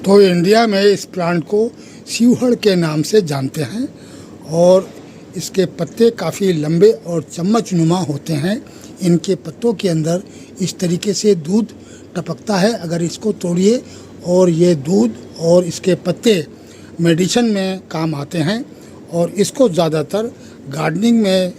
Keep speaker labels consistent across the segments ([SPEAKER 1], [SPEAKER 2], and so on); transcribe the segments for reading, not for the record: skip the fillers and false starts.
[SPEAKER 1] तो इंडिया में इस प्लांट को शिवहड़ के नाम से जानते हैं और इसके पत्ते काफ़ी लंबे और चम्मचनुमा होते हैं। इनके पत्तों के अंदर इस तरीके से दूध टपकता है अगर इसको तोड़िए, और ये दूध और इसके पत्ते मेडिसिन में काम आते हैं। और इसको ज़्यादातर गार्डनिंग में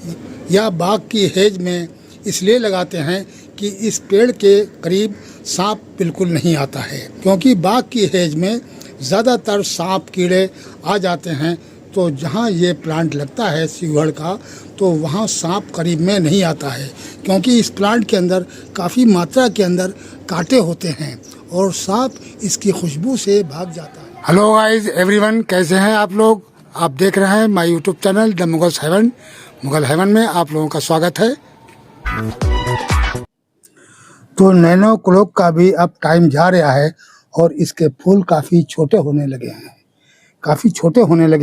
[SPEAKER 1] या बाग की हेज में इसलिए लगाते हैं कि इस पेड़ के करीब सांप बिल्कुल नहीं आता है, क्योंकि बाग की हेज में ज़्यादातर सांप कीड़े आ जाते हैं। तो जहाँ ये प्लांट लगता है शिवहड़ का, तो वहाँ सांप करीब में नहीं आता है, क्योंकि इस प्लांट के अंदर काफ़ी मात्रा के अंदर कांटे होते हैं और सांप इसकी खुशबू से भाग जाता है। हेलो गाइस एवरीवन, कैसे हैं आप लोग? आप देख रहे हैं my YouTube channel the Mughal Heaven. Mughal Heaven में आप लोगों का स्वागत है। तो नैनो क्लोक का भी अब टाइम जा रहा है और इसके फूल काफ़ी छोटे होने लगे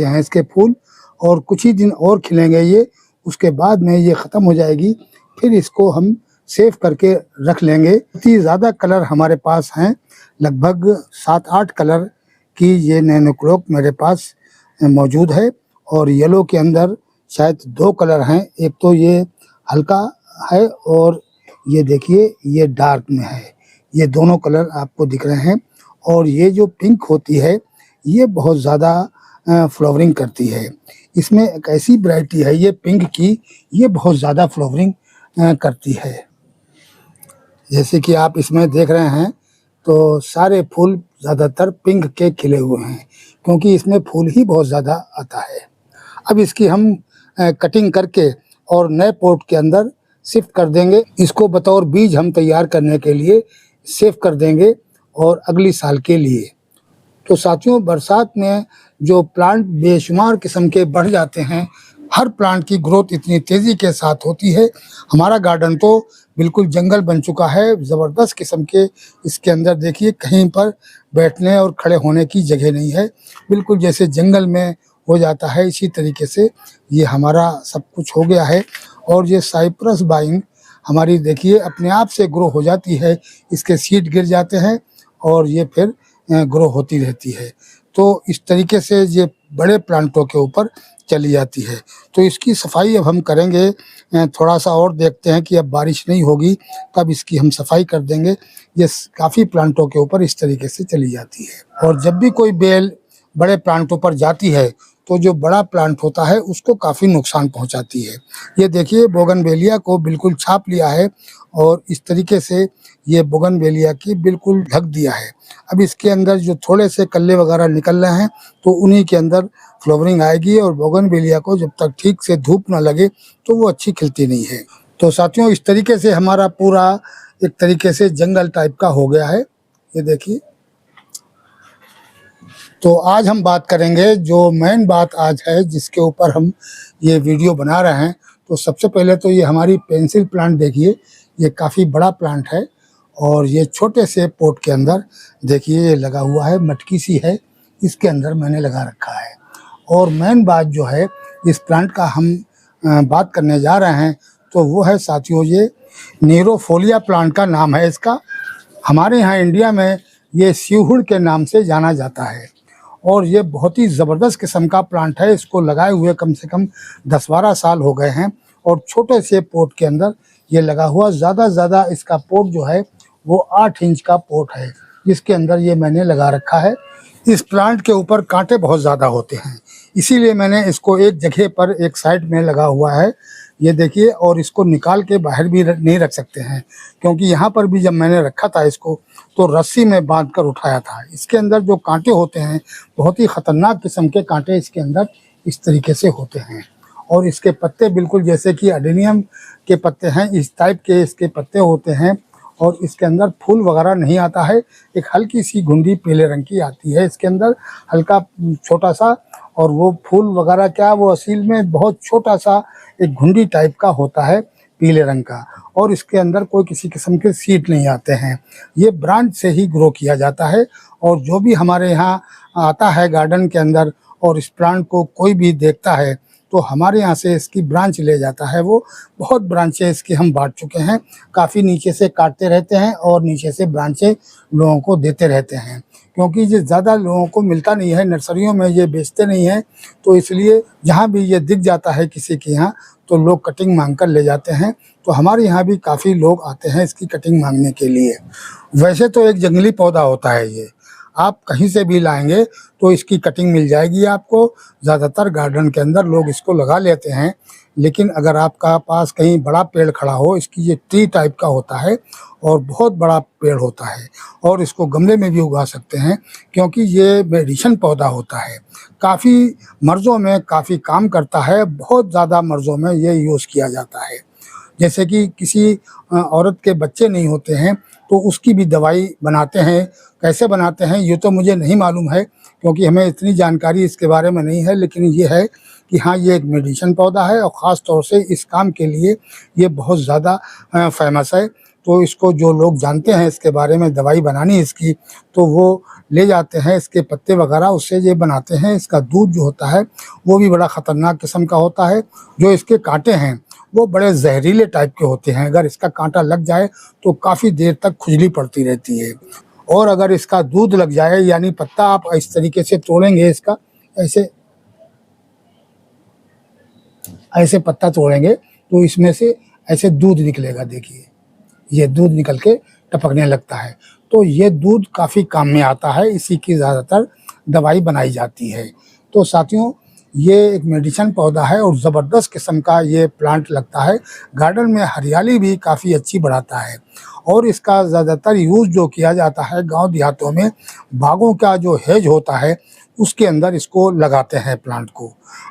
[SPEAKER 1] हैं। इसके फूल, और कुछ ही दिन और खिलेंगे ये। उसके बाद में ये ख़त्म हो जाएगी, फिर इसको हम सेव करके रख लेंगे। इतनी ज़्यादा कलर हमारे पास हैं, लगभग 7-8 कलर की ये नैनो क्लोक मेरे पास मौजूद है। और येलो के अंदर शायद 2 कलर हैं, एक तो ये हल्का है और ये देखिए ये डार्क में है। ये दोनों कलर आपको दिख रहे हैं। और ये जो पिंक होती है ये बहुत ज़्यादा फ्लावरिंग करती है। इसमें एक ऐसी वैरायटी है ये पिंक की, ये बहुत ज़्यादा फ्लावरिंग करती है। जैसे कि आप इसमें देख रहे हैं तो सारे फूल ज़्यादातर पिंक के खिले हुए हैं, क्योंकि इसमें फूल ही बहुत ज़्यादा आता है। अब इसकी हम कटिंग करके और नए पॉट के अंदर शिफ्ट कर देंगे। इसको बतौर बीज हम तैयार करने के लिए सेव कर देंगे और अगली साल के लिए। तो साथियों, बरसात में जो प्लांट बेशुमार किस्म के बढ़ जाते हैं, हर प्लांट की ग्रोथ इतनी तेज़ी के साथ होती है। हमारा गार्डन तो बिल्कुल जंगल बन चुका है, ज़बरदस्त किस्म के इसके अंदर देखिए कहीं पर बैठने और खड़े होने की जगह नहीं है, बिल्कुल जैसे जंगल में हो जाता है। इसी तरीके से ये हमारा सब कुछ हो गया है। और ये साइप्रस वाइन हमारी देखिए अपने आप से ग्रो हो जाती है, इसके सीड गिर जाते हैं और ये फिर ग्रो होती रहती है। तो इस तरीके से ये बड़े प्लांटों के ऊपर चली जाती है। तो इसकी सफाई अब हम करेंगे, थोड़ा सा और देखते हैं कि अब बारिश नहीं होगी तब इसकी हम सफाई कर देंगे। ये काफ़ी प्लांटों के ऊपर इस तरीके से चली जाती है। और जब भी कोई बेल बड़े प्लांटों पर जाती है तो जो बड़ा प्लांट होता है उसको काफ़ी नुकसान पहुंचाती है। ये देखिए बोगनवेलिया को बिल्कुल छाप लिया है और इस तरीके से ये बोगनवेलिया की बिल्कुल ढक दिया है। अब इसके अंदर जो थोड़े से कल्ले वगैरह निकल रहे हैं तो उन्हीं के अंदर फ्लावरिंग आएगी। और बोगनवेलिया को जब तक ठीक से धूप ना लगे तो वो अच्छी खिलती नहीं है। तो साथियों, इस तरीके से हमारा पूरा एक तरीके से जंगल टाइप का हो गया है, ये देखिए। तो आज हम बात करेंगे, जो मेन बात आज है जिसके ऊपर हम ये वीडियो बना रहे हैं। तो सबसे पहले तो ये हमारी पेंसिल प्लांट देखिए, ये काफ़ी बड़ा प्लांट है और ये छोटे से पोट के अंदर देखिए ये लगा हुआ है, मटकी सी है, इसके अंदर मैंने लगा रखा है। और मेन बात जो है इस प्लांट का हम बात करने जा रहे हैं तो वो है साथियों, ये नीरोफोलिया प्लांट का नाम है इसका। हमारे यहाँ इंडिया में ये शिवहड़ के नाम से जाना जाता है और ये बहुत ही ज़बरदस्त किस्म का प्लांट है। इसको लगाए हुए कम से कम 10-12 साल हो गए हैं और छोटे से पोट के अंदर ये लगा हुआ। ज़्यादा इसका पोट जो है वो 8 इंच का पोट है, जिसके अंदर ये मैंने लगा रखा है। इस प्लांट के ऊपर कांटे बहुत ज़्यादा होते हैं, इसीलिए मैंने इसको एक जगह पर एक साइड में लगा हुआ है, ये देखिए। और इसको निकाल के बाहर भी नहीं रख सकते हैं, क्योंकि यहाँ पर भी जब मैंने रखा था इसको तो रस्सी में बांध कर उठाया था। इसके अंदर जो कांटे होते हैं बहुत ही ख़तरनाक किस्म के कांटे इसके अंदर इस तरीके से होते हैं। और इसके पत्ते बिल्कुल जैसे कि अडेनियम के पत्ते हैं, इस टाइप के इसके पत्ते होते हैं। और इसके अंदर फूल वगैरह नहीं आता है, एक हल्की सी घुंडी पीले रंग की आती है इसके अंदर, हल्का छोटा सा। और वो फूल वगैरह क्या, वो असील में बहुत छोटा सा एक घुंडी टाइप का होता है पीले रंग का। और इसके अंदर कोई किसी किस्म के सीड नहीं आते हैं, ये ब्रांच से ही ग्रो किया जाता है। और जो भी हमारे यहाँ आता है गार्डन के अंदर और इस प्लांट को कोई भी देखता है तो हमारे यहाँ से इसकी ब्रांच ले जाता है। वो बहुत ब्रांचें इसकी हम बांट चुके हैं, काफ़ी नीचे से काटते रहते हैं और नीचे से ब्रांचें लोगों को देते रहते हैं, क्योंकि ये ज़्यादा लोगों को मिलता नहीं है, नर्सरियों में ये बेचते नहीं हैं, तो इसलिए जहाँ भी ये दिख जाता है किसी के यहाँ तो लोग कटिंग मांग कर ले जाते हैं। तो हमारे यहाँ भी काफ़ी लोग आते हैं इसकी कटिंग मांगने के लिए। वैसे तो एक जंगली पौधा होता है ये, आप कहीं से भी लाएंगे तो इसकी कटिंग मिल जाएगी आपको। ज़्यादातर गार्डन के अंदर लोग इसको लगा लेते हैं, लेकिन अगर आपका पास कहीं बड़ा पेड़ खड़ा हो, इसकी ये ट्री टाइप का होता है और बहुत बड़ा पेड़ होता है, और इसको गमले में भी उगा सकते हैं क्योंकि ये मेडिसिन पौधा होता है। काफ़ी मर्ज़ों में काफ़ी काम करता है, बहुत ज़्यादा मर्ज़ों में ये यूज़ किया जाता है। जैसे कि किसी औरत के बच्चे नहीं होते हैं तो उसकी भी दवाई बनाते हैं। कैसे बनाते हैं ये तो मुझे नहीं मालूम है क्योंकि हमें इतनी जानकारी इसके बारे में नहीं है, लेकिन ये है कि हाँ, ये एक मेडिसिन पौधा है और ख़ास तौर से इस काम के लिए ये बहुत ज़्यादा फेमस है। तो इसको जो लोग जानते हैं इसके बारे में, दवाई बनानी इसकी, तो वो ले जाते हैं इसके पत्ते वगैरह, उससे ये बनाते हैं। इसका दूध जो होता है वो भी बड़ा ख़तरनाक किस्म का होता है। जो इसके कांटे हैं वो बड़े जहरीले टाइप के होते हैं, अगर इसका कांटा लग जाए तो काफ़ी देर तक खुजली पड़ती रहती है। और अगर इसका दूध लग जाए, यानी पत्ता आप इस तरीके से तोड़ेंगे इसका, ऐसे ऐसे पत्ता तोड़ेंगे तो इसमें से ऐसे दूध निकलेगा। देखिए ये दूध निकल के टपकने लगता है, तो ये दूध काफ़ी काम में आता है, इसी की ज़्यादातर दवाई बनाई जाती है। तो साथियों, ये एक मेडिसिन पौधा है और ज़बरदस्त किस्म का ये प्लांट लगता है। गार्डन में हरियाली भी काफ़ी अच्छी बढ़ाता है और इसका ज़्यादातर यूज़ जो किया जाता है गांव देहातों में, बागों का जो हेज होता है उसके अंदर इसको लगाते हैं प्लांट को।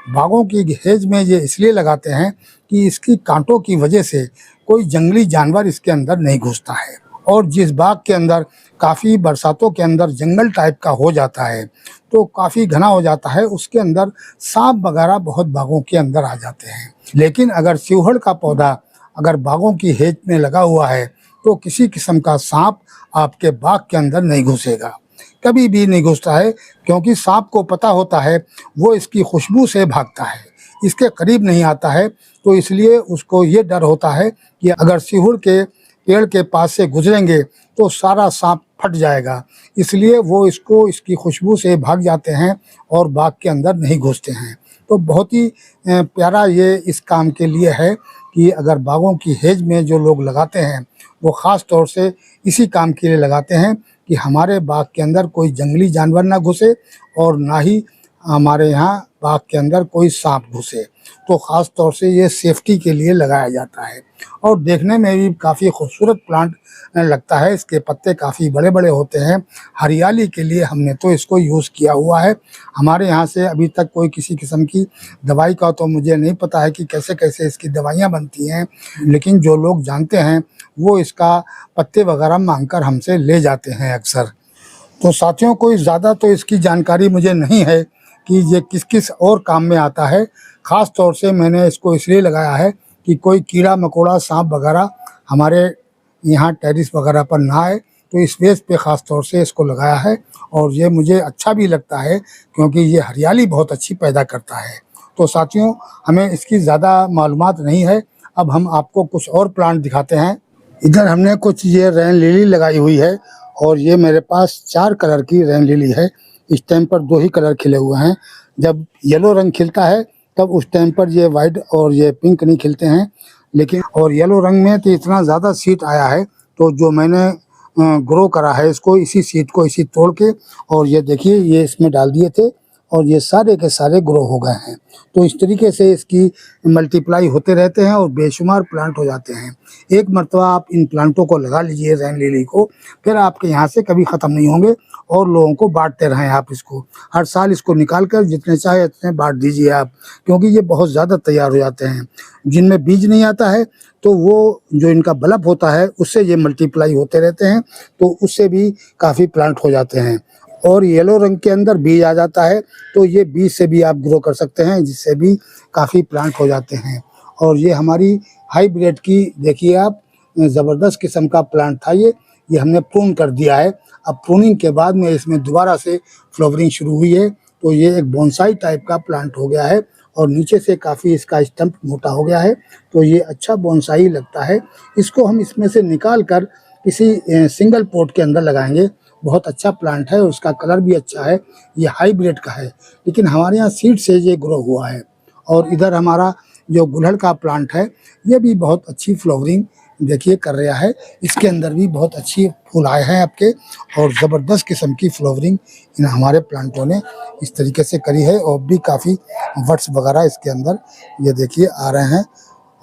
[SPEAKER 1] बागों की हेज में ये इसलिए लगाते हैं कि इसकी कांटों की वजह से कोई जंगली जानवर इसके अंदर नहीं घुसता है। और जिस बाग के अंदर काफ़ी बरसातों के अंदर जंगल टाइप का हो जाता है, तो काफ़ी घना हो जाता है, उसके अंदर सांप वगैरह बहुत बागों के अंदर आ जाते हैं। लेकिन अगर सिवहड़ का पौधा अगर बागों की हेज में लगा हुआ है तो किसी किस्म का सांप आपके बाग के अंदर नहीं घुसेगा, कभी भी नहीं घुसता है, क्योंकि सांप को पता होता है वो इसकी खुशबू से भागता है, इसके करीब नहीं आता है। तो इसलिए उसको ये डर होता है कि अगर सिहुड़ के पेड़ के पास से गुजरेंगे तो सारा सांप फट जाएगा, इसलिए वो इसको इसकी खुशबू से भाग जाते हैं और बाग के अंदर नहीं घुसते हैं। तो बहुत ही प्यारा ये इस काम के लिए है कि अगर बागों की हेज में जो लोग लगाते हैं वो ख़ास तौर से इसी काम के लिए लगाते हैं कि हमारे बाग के अंदर कोई जंगली जानवर ना घुसे और ना ही हमारे यहाँ बाग के अंदर कोई सांप घुसे। तो ख़ास तौर से ये सेफ्टी के लिए लगाया जाता है और देखने में भी काफ़ी खूबसूरत प्लांट लगता है। इसके पत्ते काफ़ी बड़े बड़े होते हैं। हरियाली के लिए हमने तो इसको यूज़ किया हुआ है। हमारे यहाँ से अभी तक कोई किसी किस्म की दवाई का तो मुझे नहीं पता है कि कैसे कैसे इसकी दवाइयाँ बनती हैं, लेकिन जो लोग जानते हैं वो इसका पत्ते वगैरह मांग कर हमसे ले जाते हैं अक्सर। तो साथियों, कोई ज़्यादा तो इसकी जानकारी मुझे नहीं है कि ये किस किस और काम में आता है। ख़ास तौर से मैंने इसको इसलिए लगाया है कि कोई कीड़ा मकोड़ा सांप वगैरह हमारे यहाँ टेरिस वगैरह पर ना आए, तो इस बेस पे ख़ास तौर से इसको लगाया है। और ये मुझे अच्छा भी लगता है क्योंकि ये हरियाली बहुत अच्छी पैदा करता है। तो साथियों, हमें इसकी ज़्यादा मालूमात नहीं है। अब हम आपको कुछ और प्लांट दिखाते हैं। इधर हमने कुछ ये रेन लिली लगाई हुई है और ये मेरे पास 4 कलर की रेन लिली है। इस टाइम पर 2 ही कलर खिले हुए हैं। जब येलो रंग खिलता है तब उस टाइम पर ये वाइट और ये पिंक नहीं खिलते हैं, लेकिन और येलो रंग में तो इतना ज़्यादा सीड आया है, तो जो मैंने ग्रो करा है इसको, इसी सीड को इसी तोड़ के, और ये देखिए ये इसमें डाल दिए थे और ये सारे के सारे ग्रो हो गए हैं। तो इस तरीके से इसकी मल्टीप्लाई होते रहते हैं और बेशुमार प्लांट हो जाते हैं। एक मरतबा आप इन प्लांटों को लगा लीजिए रेन लिली को, फिर आपके यहाँ से कभी ख़त्म नहीं होंगे और लोगों को बांटते रहें आप इसको। हर साल इसको निकाल कर जितने चाहे उतने बांट दीजिए आप, क्योंकि ये बहुत ज़्यादा तैयार हो जाते हैं। जिनमें बीज नहीं आता है तो वो जो इनका बल्ब होता है उससे ये मल्टीप्लाई होते रहते हैं, तो उससे भी काफ़ी प्लांट हो जाते हैं। और येलो रंग के अंदर बीज आ जाता है तो ये बीज से भी आप ग्रो कर सकते हैं, जिससे भी काफ़ी प्लांट हो जाते हैं। और ये हमारी हाइब्रिड की देखिए आप, ज़बरदस्त किस्म का प्लांट था ये हमने प्रून कर दिया है। अब प्रूनिंग के बाद में इसमें दोबारा से फ्लावरिंग शुरू हुई है, तो ये एक बोनसाई टाइप का प्लांट हो गया है और नीचे से काफ़ी इसका स्टम्प मोटा हो गया है, तो ये अच्छा बोनसाई लगता है। इसको हम इसमें से निकाल कर किसी सिंगल पॉट के अंदर लगाएंगे बहुत अच्छा प्लांट है, उसका कलर भी अच्छा है। ये हाइब्रिड का है, लेकिन हमारे यहाँ सीड से ये ग्रो हुआ है। और इधर हमारा जो गुड़हल का प्लांट है, ये भी बहुत अच्छी फ्लावरिंग देखिए कर रहा है। इसके अंदर भी बहुत अच्छी फूल आए हैं आपके, और ज़बरदस्त किस्म की फ्लावरिंग इन हमारे प्लांटों ने इस तरीके से करी है। और भी काफ़ी बड्स वगैरह इसके अंदर ये देखिए आ रहे हैं,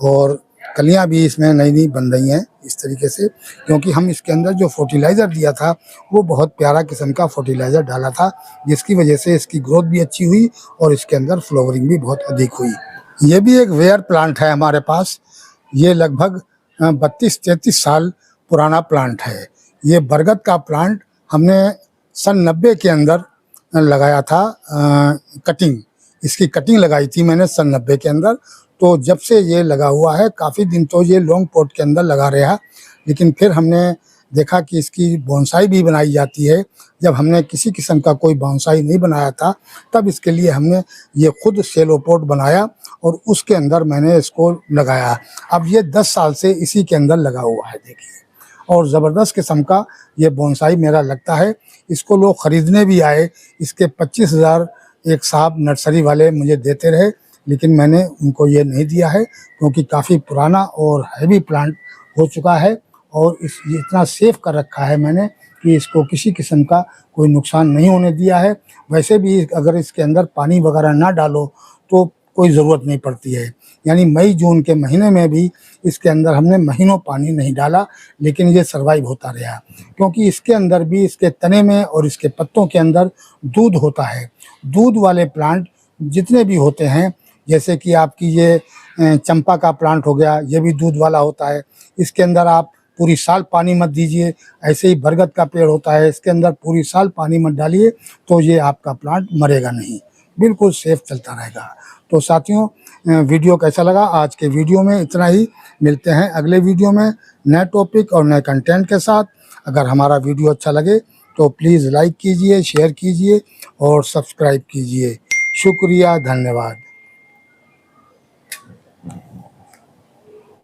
[SPEAKER 1] और कलियां भी इसमें नई नई बन रही हैं इस तरीके से, क्योंकि हम इसके अंदर जो फर्टिलाइज़र दिया था वो बहुत प्यारा किस्म का फर्टिलाइज़र डाला था, जिसकी वजह से इसकी ग्रोथ भी अच्छी हुई और इसके अंदर फ्लावरिंग भी बहुत अधिक हुई। ये भी एक वेयर प्लांट है हमारे पास। ये लगभग 32-33 साल पुराना प्लांट है। ये बरगद का प्लांट हमने सन 90 के अंदर लगाया था। कटिंग, इसकी कटिंग लगाई थी मैंने सन 90 के अंदर। तो जब से ये लगा हुआ है, काफ़ी दिन तो ये लॉन्ग पॉट के अंदर लगा रहा, लेकिन फिर हमने देखा कि इसकी बोनसाई भी बनाई जाती है। जब हमने किसी किस्म का कोई बोनसाई नहीं बनाया था, तब इसके लिए हमने ये खुद सेलो पॉट बनाया और उसके अंदर मैंने इसको लगाया। अब ये 10 साल से इसी के अंदर लगा हुआ है देखिए, और ज़बरदस्त किस्म का ये बोनसाई मेरा लगता है। इसको लोग ख़रीदने भी आए, इसके 25,000 एक साहब नर्सरी वाले मुझे देते रहे, लेकिन मैंने उनको ये नहीं दिया है, क्योंकि काफ़ी पुराना और हैवी प्लांट हो चुका है। और ये इतना सेफ कर रखा है मैंने कि इसको किसी किस्म का कोई नुकसान नहीं होने दिया है। वैसे भी अगर इसके अंदर पानी वगैरह ना डालो तो कोई ज़रूरत नहीं पड़ती है। यानी मई जून के महीने में भी इसके अंदर हमने महीनों पानी नहीं डाला, लेकिन ये सर्वाइव होता रहा, क्योंकि इसके अंदर भी, इसके तने में और इसके पत्तों के अंदर दूध होता है। दूध वाले प्लांट जितने भी होते हैं, जैसे कि आपकी ये चंपा का प्लांट हो गया, ये भी दूध वाला होता है। इसके अंदर आप पूरी साल पानी मत दीजिए। ऐसे ही बरगद का पेड़ होता है, इसके अंदर पूरी साल पानी मत डालिए, तो ये आपका प्लांट मरेगा नहीं, बिल्कुल सेफ चलता रहेगा। तो साथियों, वीडियो कैसा लगा? आज के वीडियो में इतना ही। मिलते हैं अगले वीडियो में नए टॉपिक और नए कंटेंट के साथ। अगर हमारा वीडियो अच्छा लगे तो प्लीज़ लाइक कीजिए, शेयर कीजिए और सब्सक्राइब कीजिए। शुक्रिया, धन्यवाद।